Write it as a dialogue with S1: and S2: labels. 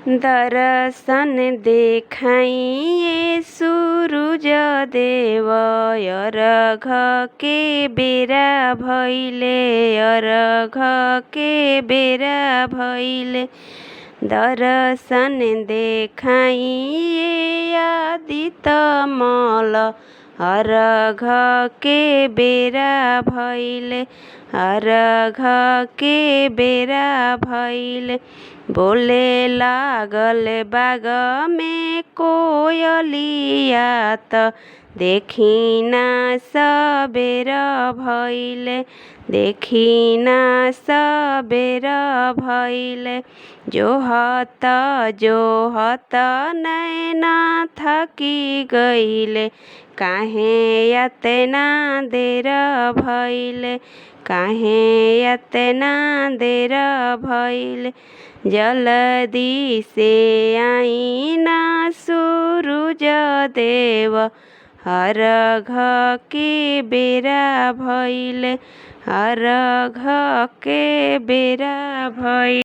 S1: दर्शन देखाइए सूरज देव अर्घ के बेरा भइले अर्घ के बेरा भइले दर्शन देखाइए आदित्य मल अर्घ के बेरा भइले अर्घ के बेरा भइले बोले लागल बाग में कोयलिया त देखिना सबेर भइले देखिना सबेर भइले जोहत जोहत नैना थकी गइले काहे एतना देर भइले काहे एतना देर भइले जल्दी से आइना सूरज देव अर्घ के बेरा भइले अर्घ के बेरा भइले।